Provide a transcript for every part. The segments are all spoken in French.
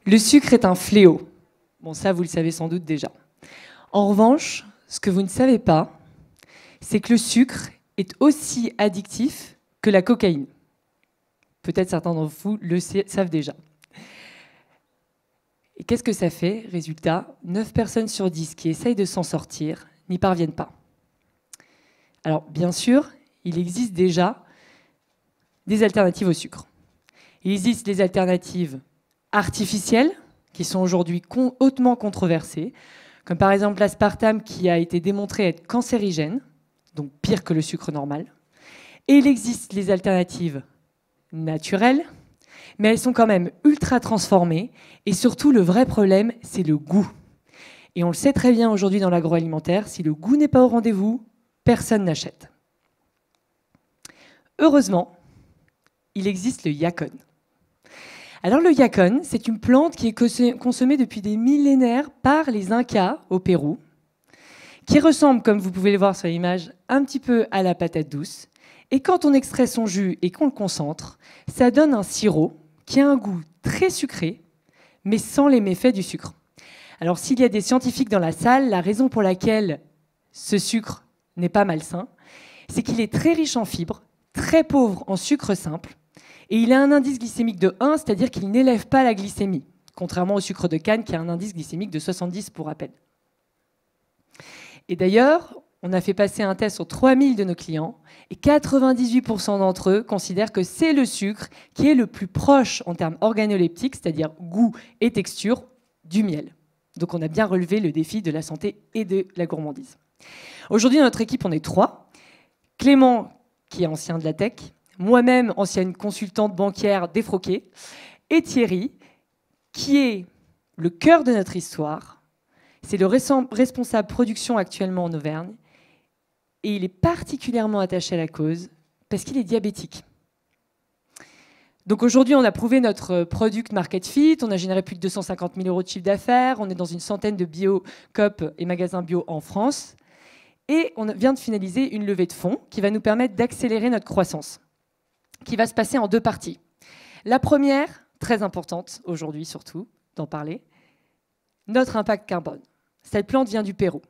Le sucre est un fléau. Bon, ça, vous le savez sans doute déjà. En revanche, ce que vous ne savez pas, c'est que le sucre est aussi addictif que la cocaïne. Peut-être certains d'entre vous le savent déjà. Et qu'est-ce que ça fait? Résultat, 9 personnes sur 10 qui essayent de s'en sortir n'y parviennent pas. Alors, bien sûr, il existe déjà des alternatives au sucre. Il existe des alternatives artificielles qui sont aujourd'hui hautement controversées, comme par exemple l'aspartame qui a été démontré être cancérigène, donc pire que le sucre normal. Et il existe les alternatives naturelles, mais elles sont quand même ultra transformées. Et surtout, le vrai problème, c'est le goût. Et on le sait très bien aujourd'hui dans l'agroalimentaire, si le goût n'est pas au rendez-vous, personne n'achète. Heureusement, il existe le yacon. Alors le yacon, c'est une plante qui est consommée depuis des millénaires par les Incas au Pérou, qui ressemble, comme vous pouvez le voir sur l'image, un petit peu à la patate douce. Et quand on extrait son jus et qu'on le concentre, ça donne un sirop qui a un goût très sucré, mais sans les méfaits du sucre. Alors s'il y a des scientifiques dans la salle, la raison pour laquelle ce sucre n'est pas malsain, c'est qu'il est très riche en fibres, très pauvre en sucre simple, et il a un indice glycémique de 1, c'est-à-dire qu'il n'élève pas la glycémie, contrairement au sucre de canne qui a un indice glycémique de 70 pour rappel. Et d'ailleurs, on a fait passer un test sur 3000 de nos clients, et 98% d'entre eux considèrent que c'est le sucre qui est le plus proche en termes organoleptiques, c'est-à-dire goût et texture, du miel. Donc on a bien relevé le défi de la santé et de la gourmandise. Aujourd'hui, dans notre équipe, on est 3. Clément, qui est ancien de la tech, moi-même, ancienne consultante bancaire défroquée, et Thierry, qui est le cœur de notre histoire. C'est le responsable production actuellement en Auvergne, et il est particulièrement attaché à la cause parce qu'il est diabétique. Donc aujourd'hui, on a prouvé notre product market fit, on a généré plus de 250 000 € de chiffre d'affaires, on est dans une centaine de bio-coop et magasins bio en France, et on vient de finaliser une levée de fonds qui va nous permettre d'accélérer notre croissance, qui va se passer en 2 parties. La première, très importante aujourd'hui surtout, d'en parler, notre impact carbone. Cette plante vient du Pérou.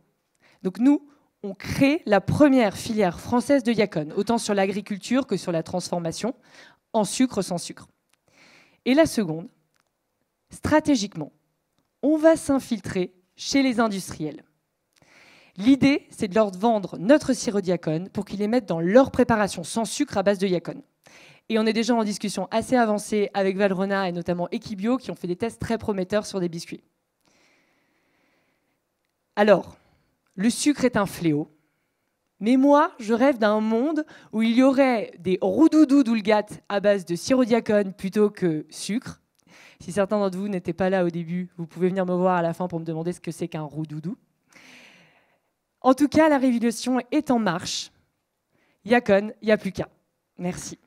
Donc nous, on crée la première filière française de yacon, autant sur l'agriculture que sur la transformation, en sucre sans sucre. Et la seconde, stratégiquement, on va s'infiltrer chez les industriels. L'idée, c'est de leur vendre notre sirop de yacon pour qu'ils les mettent dans leur préparation sans sucre à base de yacon. Et on est déjà en discussion assez avancée avec Valrhona et notamment Equibio qui ont fait des tests très prometteurs sur des biscuits. Alors, le sucre est un fléau, mais moi, je rêve d'un monde où il y aurait des roudoudous d'Oulgat à base de sirop de yacon plutôt que sucre. Si certains d'entre vous n'étaient pas là au début, vous pouvez venir me voir à la fin pour me demander ce que c'est qu'un roudoudou. En tout cas, la révolution est en marche. Yacon, il n'y a plus qu'à. Merci.